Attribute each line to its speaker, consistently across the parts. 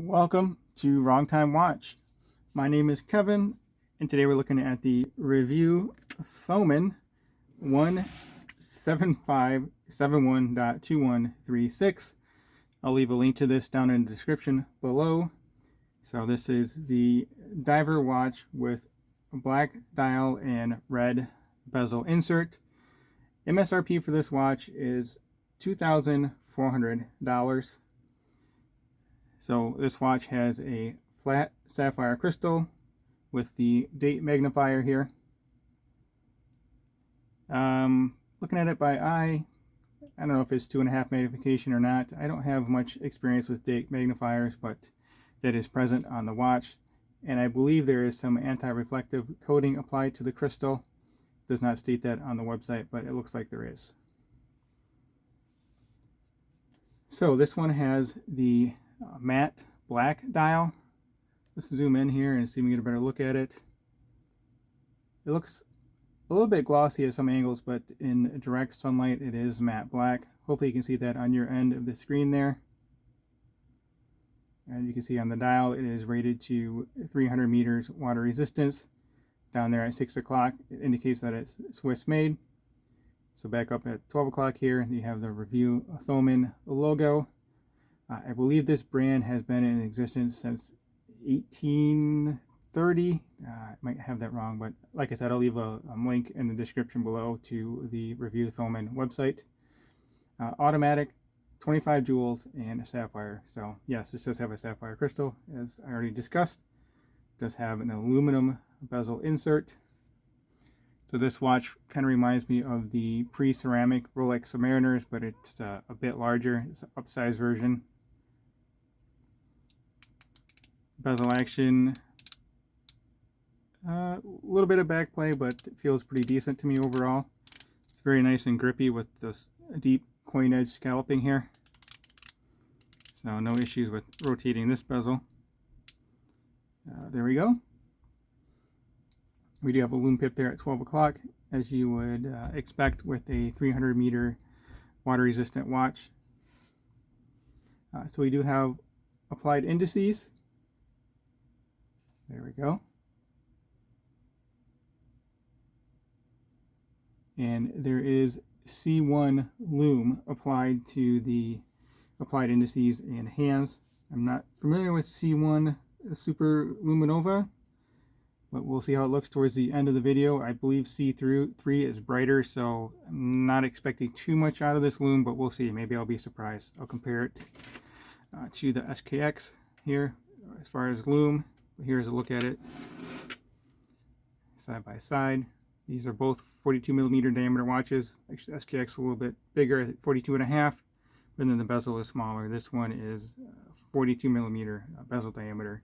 Speaker 1: Welcome to Wrong Time Watch. My name is Kevin, and today we're looking at the Revue Thommen 17571.2136. I'll leave a link to this down in the description below. So this is the diver watch with a black dial and red bezel insert. MSRP for this watch is $2,400. So this watch has a flat sapphire crystal with the date magnifier here. Looking at it by eye, I don't know if it's 2.5 magnification or not. I don't have much experience with date magnifiers, but that is present on the watch. And I believe there is some anti-reflective coating applied to the crystal. It does not state that on the website, but it looks like there is. So this one has the matte black dial. Let's zoom in here and see if we can get a better look at it. It looks a little bit glossy at some angles, but in direct sunlight it is matte black. Hopefully you can see that on your end of the screen there. And you can see on the dial it is rated to 300 meters water resistance. Down there at 6 o'clock it indicates that it's Swiss made. So back up at 12 o'clock here you have the Revue Thommen logo. I believe this brand has been in existence since 1830. I might have that wrong, but like I said, I'll leave a link in the description below to the Revue Thommen website. Automatic, 25 jewels, and a sapphire. So yes, this does have a sapphire crystal, as I already discussed. It does have an aluminum bezel insert. So this watch kind of reminds me of the pre-ceramic Rolex Submariners, but it's a bit larger. It's an upsized version. Bezel action, a little bit of back play, but it feels pretty decent to me overall. It's very nice and grippy with this deep coin edge scalloping here. So no issues with rotating this bezel. There we go. We do have a Lume pip there at 12 o'clock, as you would expect with a 300 meter water resistant watch. So we do have applied indices. There we go. And there is C1 Lume applied to the applied indices and hands. I'm not familiar with C1 Super Luminova, but we'll see how it looks towards the end of the video. I believe C3 is brighter, so I'm not expecting too much out of this Lume, but we'll see. Maybe I'll be surprised. I'll compare it to the SKX here as far as Lume. Here's a look at it side by side. These are both 42 millimeter diameter watches. Actually, SKX a little bit bigger, 42.5, but then the bezel is smaller. This one is 42 millimeter bezel diameter,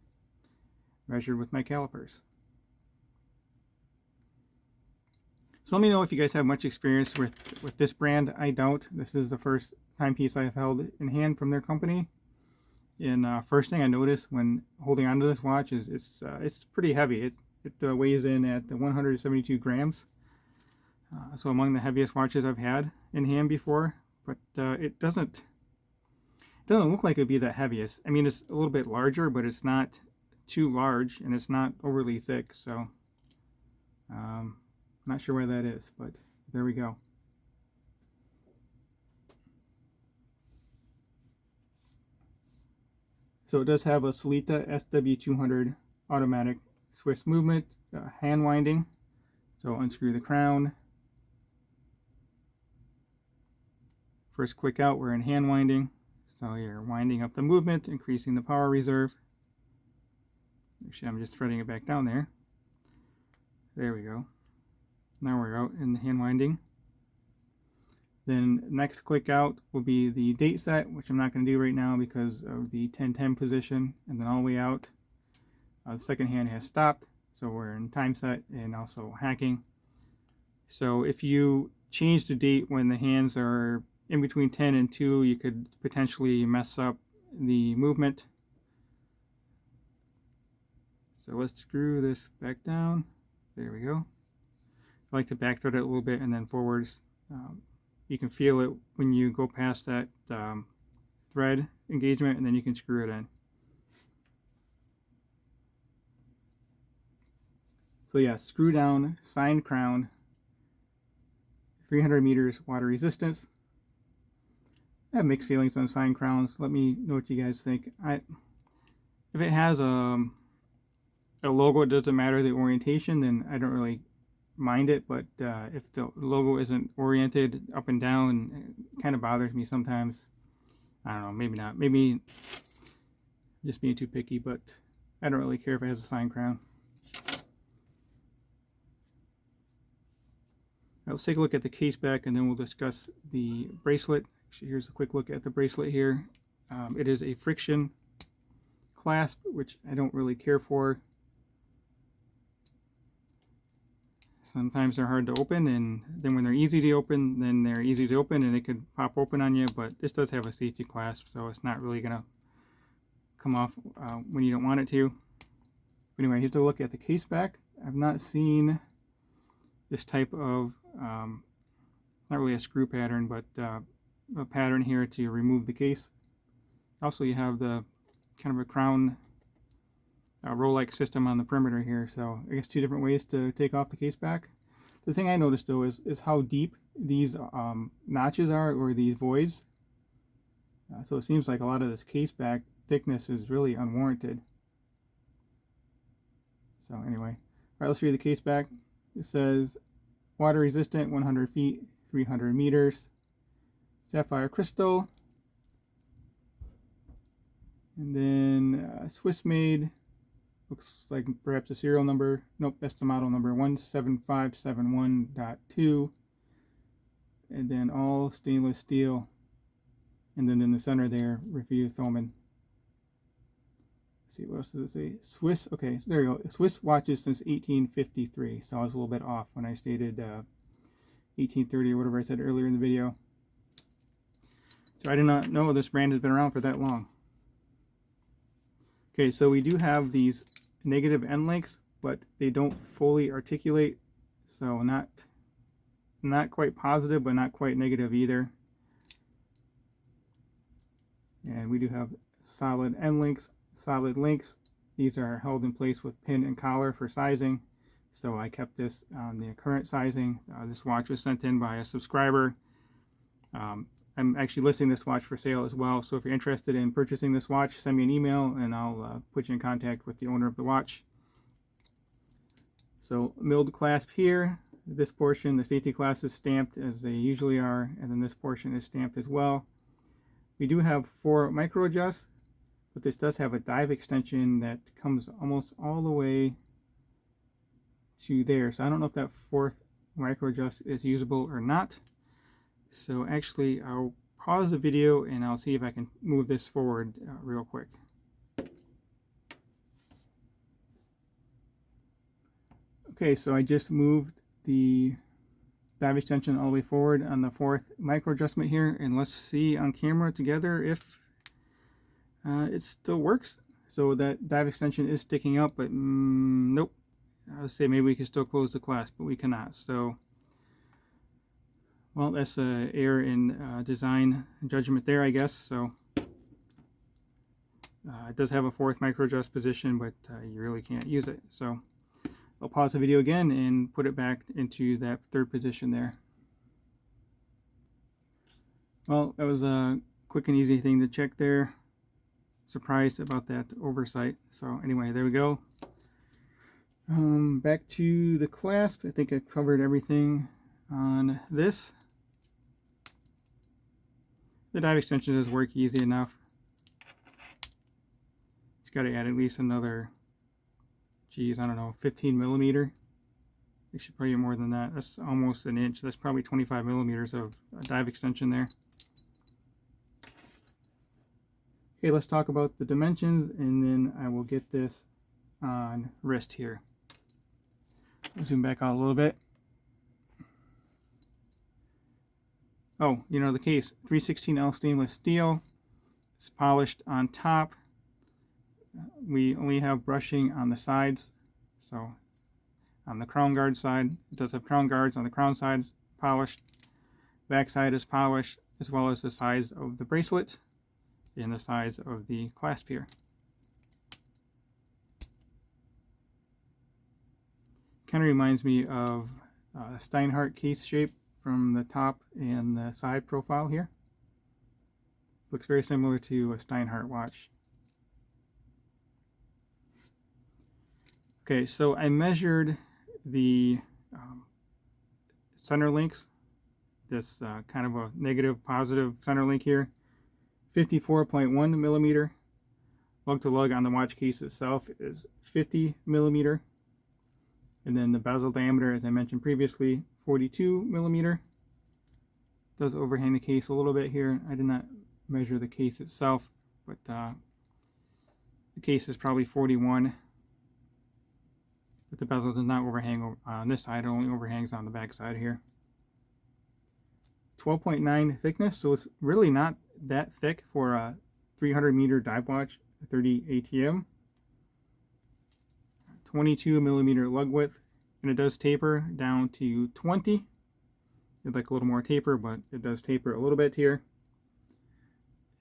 Speaker 1: measured with my calipers. So let me know if you guys have much experience with this brand. I don't. This is the first timepiece I've held in hand from their company. And first thing I noticed when holding onto this watch is it's pretty heavy. It weighs in at 172 grams. So among the heaviest watches I've had in hand before, but it doesn't look like it'd be that heaviest. I mean, it's a little bit larger, but it's not too large and it's not overly thick. So not sure why that is, but there we go. So it does have a Sellita SW200 automatic Swiss movement, hand winding. So unscrew the crown. First click out, we're in hand winding. So you're winding up the movement, increasing the power reserve. Actually, I'm just threading it back down there. There we go. Now we're out in the hand winding. Then next click out will be the date set, which I'm not going to do right now because of the 10:10 position, and then all the way out. The second hand has stopped, so we're in time set and also hacking. So if you change the date when the hands are in between 10 and 2, you could potentially mess up the movement. So let's screw this back down. There we go. I like to back thread it a little bit and then forwards. You can feel it when you go past that thread engagement, and then you can screw it in. So yeah, screw down, signed crown, 300 meters water resistance. I have mixed feelings on signed crowns. Let me know what you guys think. If it has a logo, it doesn't matter the orientation, then I don't really mind it. But if the logo isn't oriented up and down, it kind of bothers me sometimes. I don't know, maybe not. Maybe just being too picky, but I don't really care if it has a signed crown. Now let's take a look at the case back and then we'll discuss the bracelet. Actually, here's a quick look at the bracelet here. It is a friction clasp, which I don't really care for. Sometimes they're hard to open, and then when they're easy to open, then they're easy to open and it could pop open on you, but this does have a safety clasp, so it's not really going to come off when you don't want it to. But anyway, here's a look at the case back. I've not seen this type of, not really a screw pattern, but a pattern here to remove the case. Also, you have the kind of a crown roll-like system on the perimeter here, so I guess two different ways to take off the case back. The thing I noticed though is how deep these notches are, or these voids. So it seems like a lot of this case back thickness is really unwarranted. So anyway, all right, let's read the case back. It says water resistant, 100 feet, 300 meters, sapphire crystal, and then Swiss made. Looks like perhaps a serial number. Nope, that's the model number 17571.2. And then all stainless steel. And then in the center there, Revue Thommen. Let's see, what else does it say? Swiss, okay, so there you go. Swiss watches since 1853. So I was a little bit off when I stated 1830 or whatever I said earlier in the video. So I did not know this brand has been around for that long. Okay, so we do have these negative end links, but they don't fully articulate, so not quite positive, but not quite negative either. And we do have solid end links, solid links. These are held in place with pin and collar for sizing, so I kept this on the current sizing. This watch was sent in by a subscriber. I'm actually listing this watch for sale as well, so if you're interested in purchasing this watch, send me an email and I'll put you in contact with the owner of the watch. So milled clasp here. This portion, the safety clasp, is stamped as they usually are, and then this portion is stamped as well. We do have 4 micro adjusts, but this does have a dive extension that comes almost all the way to there. So I don't know if that 4th micro adjust is usable or not. So actually, I'll pause the video and I'll see if I can move this forward real quick. Okay, so I just moved the dive extension all the way forward on the 4th micro adjustment here, and let's see on camera together if it still works. So that dive extension is sticking up, but nope. I would say maybe we can still close the clasp, but we cannot. So, well, that's an error in design judgment there, I guess. So it does have a 4th micro adjust position, but you really can't use it. So I'll pause the video again and put it back into that 3rd position there. Well, that was a quick and easy thing to check there. Surprised about that oversight. So anyway, there we go. Back to the clasp. I think I covered everything on this. The dive extension does work easy enough. It's got to add at least another, geez, I don't know, 15 millimeter. It should probably be more than that. That's almost an inch. That's probably 25 millimeters of dive extension there. Okay, let's talk about the dimensions, and then I will get this on wrist here. I'll zoom back out a little bit. Oh, you know, the case, 316L stainless steel. It's polished on top. We only have brushing on the sides. So on the crown guard side, it does have crown guards. On the crown side, it's polished. Back side is polished, as well as the size of the bracelet and the size of the clasp here. kind of reminds me of a Steinhardt case shape from the top and the side profile here. Looks very similar to a Steinhardt watch. Okay, so I measured the center links, this kind of a negative positive center link here, 54.1 millimeter. Lug to lug on the watch case itself is 50 millimeter. And then the bezel diameter, as I mentioned previously, 42 millimeter. Does overhang the case a little bit here. I did not measure the case itself, but the case is probably 41. But the bezel does not overhang on this side, it only overhangs on the back side here. 12.9 thickness, so it's really not that thick for a 300 meter dive watch, 30 ATM. 22 millimeter lug width, and it does taper down to 20. I'd like a little more taper, but it does taper a little bit here.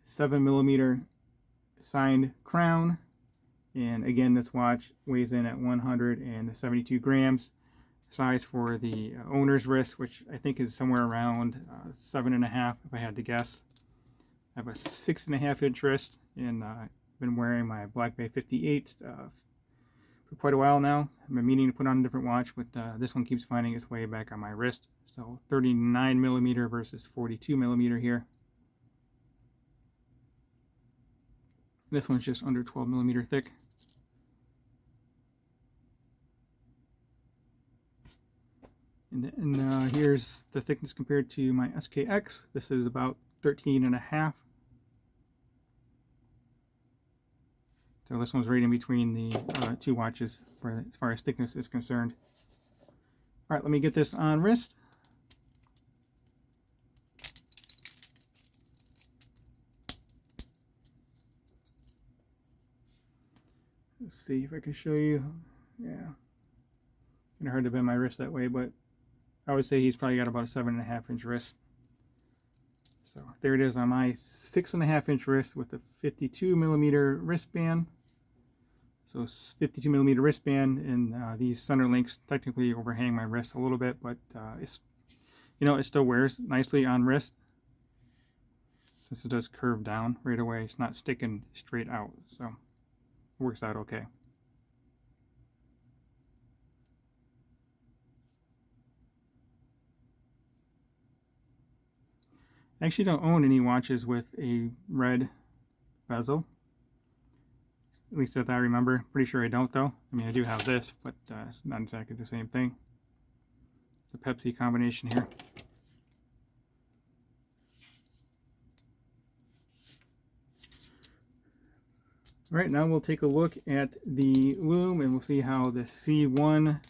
Speaker 1: 7 millimeter signed crown, and again this watch weighs in at 172 grams. Size for the owner's wrist, which I think is somewhere around 7.5 if I had to guess. I have a 6.5 inch wrist, and I've been wearing my Black Bay 58 for quite a while now. I've been meaning to put on a different watch, but this one keeps finding its way back on my wrist. So 39 millimeter versus 42 millimeter here. This one's just under 12 millimeter thick. And here's the thickness compared to my SKX. This is about 13.5. So this one's right in between the two watches as far as thickness is concerned. All right, let me get this on wrist. Let's see if I can show you. Yeah, kind of hard to bend my wrist that way, but I would say he's probably got about a 7.5 inch wrist. So there it is on my 6.5 inch wrist with a 52 millimeter wristband. So 52 millimeter wristband, and these center links technically overhang my wrist a little bit, but it's, you know, it still wears nicely on wrist since it does curve down right away. It's not sticking straight out, so it works out okay. I actually don't own any watches with a red bezel. At least that I remember. Pretty sure I don't though. I mean, I do have this, but it's not exactly the same thing. The Pepsi combination here. All right, now we'll take a look at the Lume, and we'll see how the C1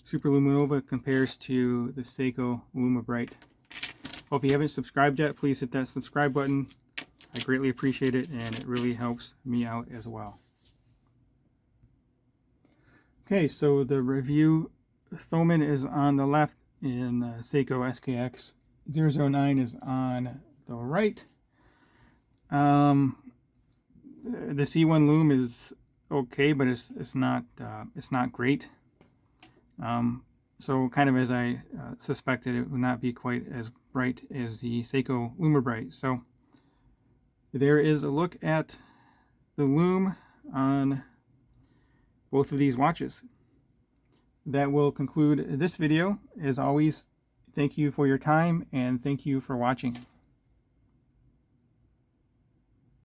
Speaker 1: Super Luminova compares to the Seiko Lume Bright. Well, if you haven't subscribed yet, please hit that subscribe button. I greatly appreciate it, and it really helps me out as well. Okay, so the Revue Thommen is on the left, and Seiko SKX 009 is on the right. The C1 Lume is okay, but it's not great. So kind of as I suspected, it would not be quite as bright as the Seiko Lume Bright. So there is a look at the Lume on both of these watches. That will conclude this video. As always, thank you for your time, and thank you for watching.